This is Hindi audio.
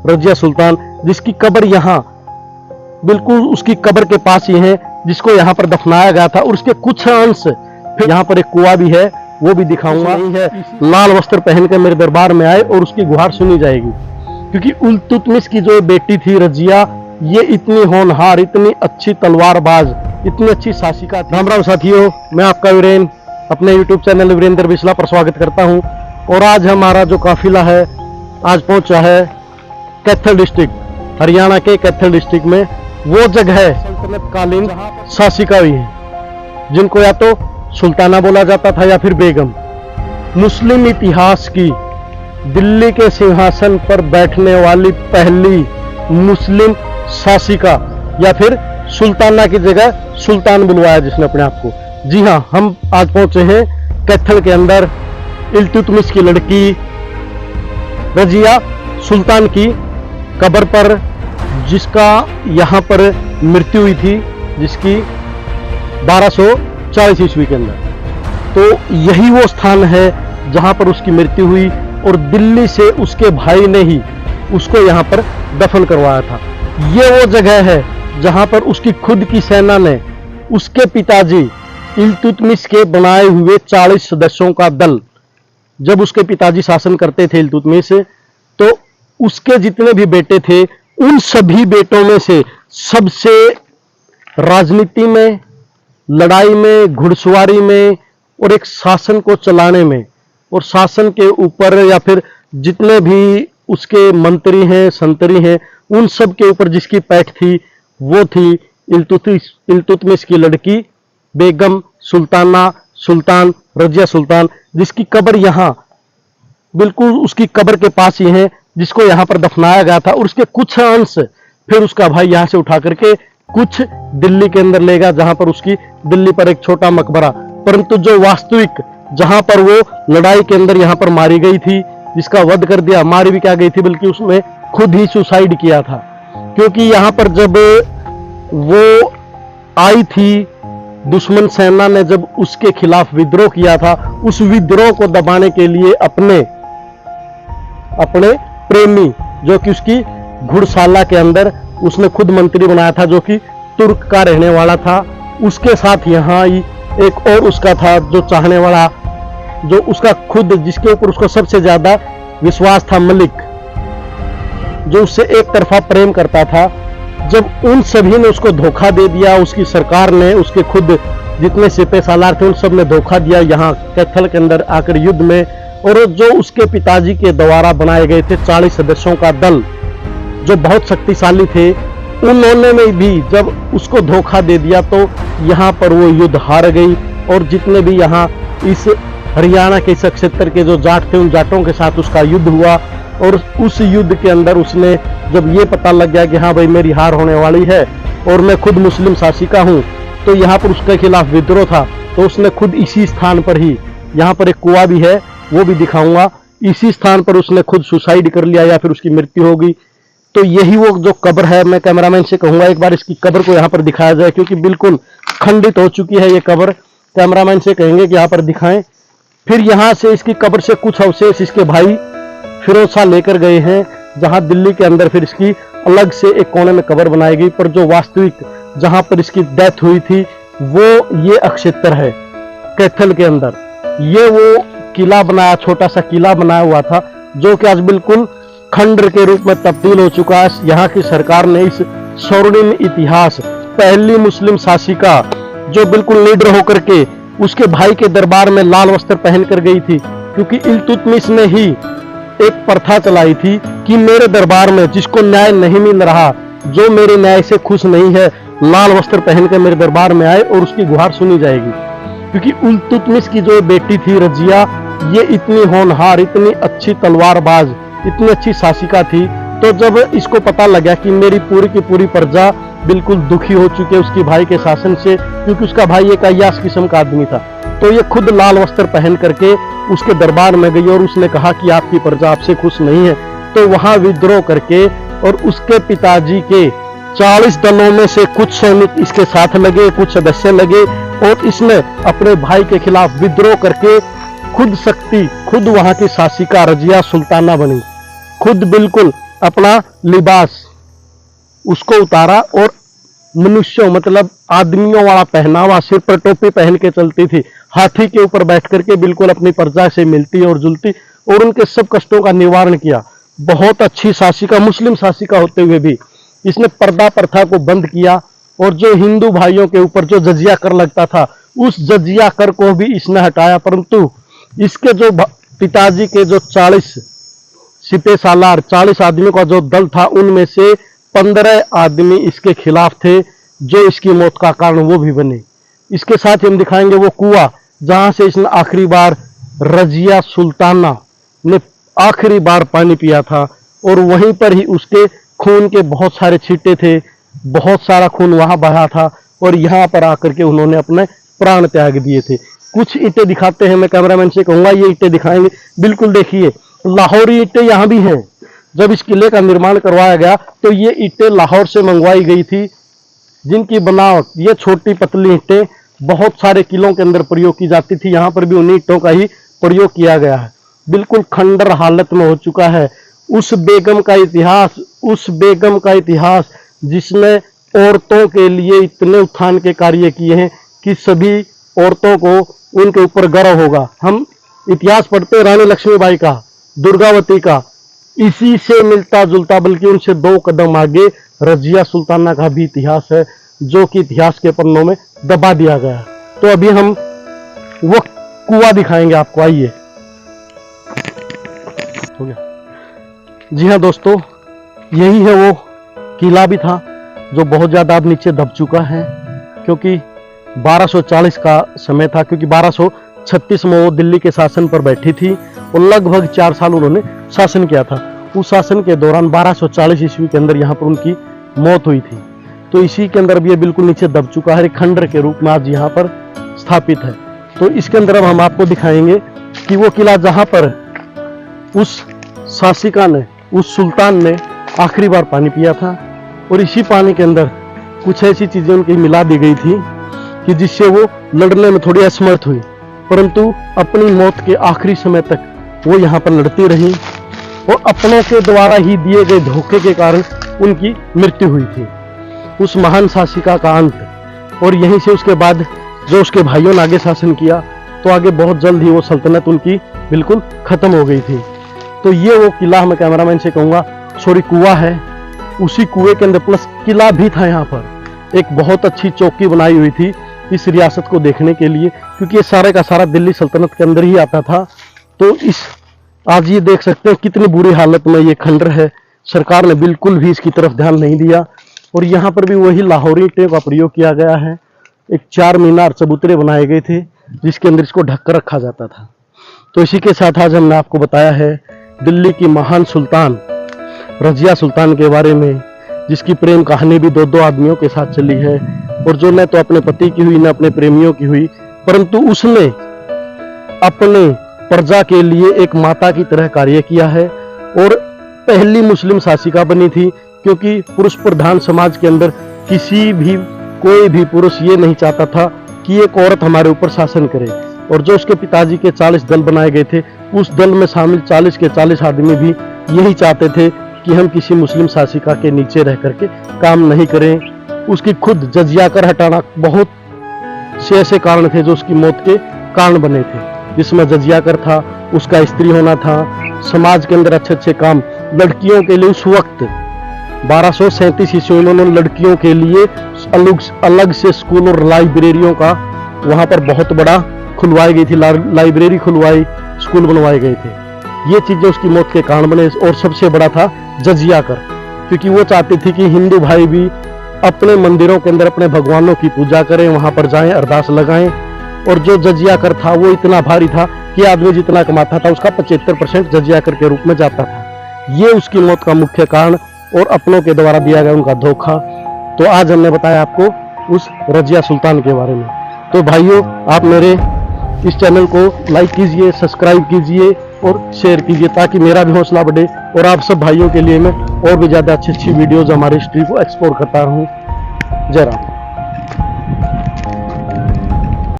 रजिया सुल्तान, जिसकी कब्र यहाँ बिल्कुल उसकी कब्र के पास ही है, जिसको यहाँ पर दफनाया गया था। और उसके कुछ अंश, फिर यहाँ पर एक कुआं भी है, वो भी दिखाऊंगा। नहीं है लाल वस्त्र पहन कर मेरे दरबार में आए और उसकी गुहार सुनी जाएगी, क्योंकि इल्तुतमिश की जो बेटी थी रजिया, ये इतनी होनहार, इतनी अच्छी तलवारबाज, इतनी अच्छी शासिका थी। राम राम साथियों, मैं आपका वीरेन अपने YouTube चैनल वीरेंद्र बिस्ला पर स्वागत करता हूं। और आज हमारा जो काफिला है आज पहुंचा है कैथल डिस्ट्रिक्ट, हरियाणा के कैथल डिस्ट्रिक्ट में। वो जगह है सल्तनत कालीन शासिका हुई है, जिनको या तो सुल्ताना बोला जाता था या फिर बेगम। मुस्लिम इतिहास की दिल्ली के सिंहासन पर बैठने वाली पहली मुस्लिम शासिका, या फिर सुल्ताना की जगह सुल्तान बुलवाया जिसने अपने आप को। जी हाँ, हम आज पहुंचे हैं कैथल के अंदर इल्तुतमिश की लड़की रजिया सुल्तान की कब्र पर, जिसका यहाँ पर मृत्यु हुई थी, जिसकी 1240 ईस्वी के अंदर। तो यही वो स्थान है जहां पर उसकी मृत्यु हुई, और दिल्ली से उसके भाई ने ही उसको यहाँ पर दफन करवाया था। ये वो जगह है जहां पर उसकी खुद की सेना ने उसके पिताजी इल्तुतमिश के बनाए हुए 40 सदस्यों का दल, जब उसके पिताजी शासन करते थे इल्तुतमिश, तो उसके जितने भी बेटे थे, उन सभी बेटों में से सबसे राजनीति में, लड़ाई में, घुड़सवारी में और एक शासन को चलाने में, और शासन के ऊपर या फिर जितने भी उसके मंत्री हैं, संतरी हैं, उन सब के ऊपर जिसकी पैठ थी, वो थी इल्तुतमिश की लड़की बेगम सुल्ताना सुल्तान रजिया सुल्तान, जिसकी कब्र यहाँ बिल्कुल उसकी कब्र के पास ही है, जिसको यहाँ पर दफनाया गया था। और उसके कुछ अंश फिर उसका भाई यहाँ से उठा करके कुछ दिल्ली के अंदर ले गया, जहां पर उसकी दिल्ली पर एक छोटा मकबरा, परंतु जो वास्तविक जहां पर वो लड़ाई के अंदर यहाँ पर मारी गई थी, जिसका वध कर दिया, मारी भी क्या गई थी बल्कि उसने खुद ही सुसाइड किया था। क्योंकि यहाँ पर जब वो आई थी, दुश्मन सेना ने जब उसके खिलाफ विद्रोह किया था, उस विद्रोह को दबाने के लिए अपने प्रेमी, जो कि उसकी घुड़शाला के अंदर उसने खुद मंत्री बनाया था, जो कि तुर्क का रहने वाला था, उसके साथ यहाँ एक और उसका था जो चाहने वाला, जो उसका खुद, जिसके ऊपर उसको सबसे ज्यादा विश्वास था, मलिक, जो उससे एक तरफा प्रेम करता था। जब उन सभी ने उसको धोखा दे दिया, उसकी सरकार ने, उसके खुद जितने सिपह सालार थे, उन सब ने धोखा दिया यहाँ कैथल के अंदर आकर युद्ध में। और जो उसके पिताजी के द्वारा बनाए गए थे 40 सदस्यों का दल, जो बहुत शक्तिशाली थे, उन्होंने भी जब उसको धोखा दे दिया, तो यहाँ पर वो युद्ध हार गई। और जितने भी यहाँ इस हरियाणा के इस क्षेत्र के जो जाट थे, उन जाटों के साथ उसका युद्ध हुआ। और उस युद्ध के अंदर उसने, जब ये पता लग गया कि हाँ भाई मेरी हार होने वाली है और मैं खुद मुस्लिम शासिका हूँ, तो यहाँ पर उसके खिलाफ विद्रोह था, तो उसने खुद इसी स्थान पर ही, यहाँ पर एक कुआं भी है, वो भी दिखाऊंगा, इसी स्थान पर उसने खुद सुसाइड कर लिया या फिर उसकी मृत्यु हो गई। तो यही वो जो कब्र है, मैं कैमरामैन से कहूंगा एक बार इसकी कब्र को यहाँ पर दिखाया जाए, क्योंकि बिल्कुल खंडित हो चुकी है ये कब्र। कैमरामैन से कहेंगे कि यहाँ पर दिखाएं। फिर यहाँ से इसकी कब्र से कुछ अवशेष इसके भाई फिरोज शाह लेकर गए हैं, जहां दिल्ली के अंदर फिर इसकी अलग से एक कोने में कब्र बनाई गई। पर जो वास्तविक जहां पर इसकी डेथ हुई थी, वो ये अक्षेत्र है कैथल के अंदर। ये वो किला बनाया, छोटा सा किला बनाया हुआ था, जो कि आज बिल्कुल खंडर के रूप में तब्दील हो चुका है। यहाँ की सरकार ने इस स्वर्णिम इतिहास, पहली मुस्लिम शासिका, जो बिल्कुल लीडर होकर के उसके भाई के दरबार में लाल वस्त्र पहनकर गई थी, क्योंकि इल्तुतमिश ने ही एक प्रथा चलाई थी कि मेरे दरबार में जिसको न्याय नहीं मिल रहा, जो मेरे न्याय से खुश नहीं है, लाल वस्त्र पहन के मेरे दरबार में आए और उसकी गुहार सुनी जाएगी। क्योंकि इल्तुतमिश की जो बेटी थी रजिया, ये इतनी होनहार, इतनी अच्छी तलवारबाज, इतनी अच्छी शासिका थी। तो जब इसको पता लगा कि मेरी पूरी की पूरी प्रजा बिल्कुल दुखी हो चुकी है उसकी भाई के शासन से, क्योंकि उसका भाई एक अय्याश किस्म का आदमी था, तो ये खुद लाल वस्त्र पहन करके उसके दरबार में गई और उसने कहा कि आपकी प्रजा आपसे खुश नहीं है। तो वहां विद्रोह करके, और उसके पिताजी के 40 दलों में से कुछ सैनिक इसके साथ लगे, कुछ सदस्य लगे, और इसने अपने भाई के खिलाफ विद्रोह करके खुद शक्ति, खुद वहां की शासिका रजिया सुल्ताना बनी, खुद बिल्कुल अपना लिबास उसको उतारा और मनुष्यों मतलब आदमियों वाला पहनावा, सिर पर टोपी पहन के चलती थी, हाथी के ऊपर बैठ करके बिल्कुल अपनी प्रजा से मिलती और जुलती और उनके सब कष्टों का निवारण किया। बहुत अच्छी शासिका, मुस्लिम शासिका होते हुए भी इसने पर्दा प्रथा को बंद किया और जो हिंदू भाइयों के ऊपर जो जजिया कर लगता था उस जजिया कर को भी इसने हटाया। परंतु इसके जो पिताजी के जो 40 सिपे सालार 40 आदमियों का जो दल था उनमें से 15 आदमी इसके खिलाफ थे, जो इसकी मौत का कारण वो भी बने। इसके साथ हम दिखाएंगे वो कुआं जहां से इसने आखिरी बार रजिया सुल्ताना ने आखिरी बार पानी पिया था और वहीं पर ही उसके खून के बहुत सारे छींटे थे, बहुत सारा खून वहां बहा था और यहां पर आकर के उन्होंने अपने प्राण त्याग दिए थे। कुछ ईंटें दिखाते हैं, मैं कैमरामैन से कहूंगा ये ईंटें दिखाएंगे। बिल्कुल देखिए, लाहौरी ईंटें यहां भी हैं। जब इस किले का निर्माण करवाया गया तो ये ईंटें लाहौर से मंगवाई गई थी, जिनकी बनावट ये छोटी पतली ईंटें बहुत सारे किलों के अंदर प्रयोग की जाती थी। यहाँ पर भी उन्हीं ईंटों का ही प्रयोग किया गया है। बिल्कुल खंडर हालत में हो चुका है। उस बेगम का इतिहास जिसने औरतों के लिए इतने उत्थान के कार्य किए हैं कि सभी औरतों को उनके ऊपर गर्व होगा। हम इतिहास पढ़ते रानी लक्ष्मीबाई का, दुर्गावती का, इसी से मिलता जुलता बल्कि उनसे 2 कदम आगे रजिया सुल्ताना का भी इतिहास है, जो कि इतिहास के पन्नों में दबा दिया गया है। तो अभी हम वो कुआं दिखाएंगे आपको, आइए। हो गया? जी हाँ दोस्तों, यही है वो किला भी था जो बहुत ज्यादा अब नीचे दब चुका है, क्योंकि 1240 का समय था, क्योंकि 1236 में वो दिल्ली के शासन पर बैठी थी और लगभग 4 साल उन्होंने शासन किया था। उस शासन के दौरान 1240 ईस्वी के अंदर यहाँ पर उनकी मौत हुई थी। तो इसी के अंदर अब ये बिल्कुल नीचे दब चुका है, एक खंडर के रूप में आज यहाँ पर स्थापित है। तो इसके अंदर अब हम आपको दिखाएंगे कि वो किला जहाँ पर उस शासिका ने, उस सुल्तान ने आखिरी बार पानी पिया था और इसी पानी के अंदर कुछ ऐसी चीजें उनकी मिला दी गई थी कि जिससे वो लड़ने में थोड़ी असमर्थ हुई, परंतु अपनी मौत के आखिरी समय तक वो यहाँ पर लड़ती रही और अपनों के द्वारा ही दिए गए धोखे के कारण उनकी मृत्यु हुई थी। उस महान शासिका का अंत, और यहीं से उसके बाद जो उसके भाइयों ने आगे शासन किया तो आगे बहुत जल्द ही वो सल्तनत उनकी बिल्कुल खत्म हो गई थी। तो ये वो किला, मैं कैमरामैन से कहूँगा, सॉरी कुआं है। उसी कुएं के अंदर प्लस किला भी था। यहाँ पर एक बहुत अच्छी चौकी बनाई हुई थी इस रियासत को देखने के लिए, क्योंकि ये सारे का सारा दिल्ली सल्तनत के अंदर ही आता था। तो आज ये देख सकते हैं कितनी बुरी हालत में ये खंडर है। सरकार ने बिल्कुल भी इसकी तरफ ध्यान नहीं दिया और यहाँ पर भी वही लाहौरी ईंटों का प्रयोग किया गया है। एक 4 मीनार चबूतरे बनाए गए थे जिसके अंदर इसको ढक कर रखा जाता था। तो इसी के साथ आज हमने आपको बताया है दिल्ली की महान सुल्तान रजिया सुल्तान के बारे में, जिसकी प्रेम कहानी भी 2-2 आदमियों के साथ चली है और जो न तो अपने पति की हुई न अपने प्रेमियों की हुई, परंतु उसने अपने प्रजा के लिए एक माता की तरह कार्य किया है और पहली मुस्लिम शासिका बनी थी, क्योंकि पुरुष प्रधान समाज के अंदर कोई भी पुरुष ये नहीं चाहता था कि एक औरत हमारे ऊपर शासन करे। और जो उसके पिताजी के 40 दल बनाए गए थे, उस दल में शामिल 40 के 40 आदमी भी यही चाहते थे कि हम किसी मुस्लिम शासिका के नीचे रह करके काम नहीं करें। उसकी खुद जजिया कर हटाना, बहुत से ऐसे कारण थे जो उसकी मौत के कारण बने थे, जिसमें जजिया कर था, उसका स्त्री होना था, समाज के अंदर अच्छे काम लड़कियों के लिए। उस वक्त 1237 ईस्वी में उन्होंने लड़कियों के लिए अलग से स्कूल और लाइब्रेरियों का वहां पर बहुत बड़ा खुलवाई गई थी, लाइब्रेरी खुलवाई, स्कूल बनवाए गए थे। ये चीजें उसकी मौत के कारण बने। और सबसे बड़ा था जजिया कर, क्योंकि वो चाहती थी कि हिंदू भाई भी अपने मंदिरों के अंदर अपने भगवानों की पूजा करें, वहां पर जाएं, अरदास लगाएं। और जो जजिया कर था वो इतना भारी था कि आदमी जितना कमाता था उसका 75% जजिया कर के रूप में जाता था। ये उसकी मौत का मुख्य कारण और अपनों के द्वारा दिया गया उनका धोखा। तो आज हमने बताया आपको उस रजिया सुल्तान के बारे में। तो भाइयों, आप मेरे इस चैनल को लाइक कीजिए, सब्सक्राइब कीजिए और शेयर कीजिए, ताकि मेरा भी हौसला बढ़े और आप सब भाइयों के लिए मैं और भी ज़्यादा अच्छी वीडियोज़ हमारी हिस्ट्री को एक्सप्लोर करता रहूँ। जय राम।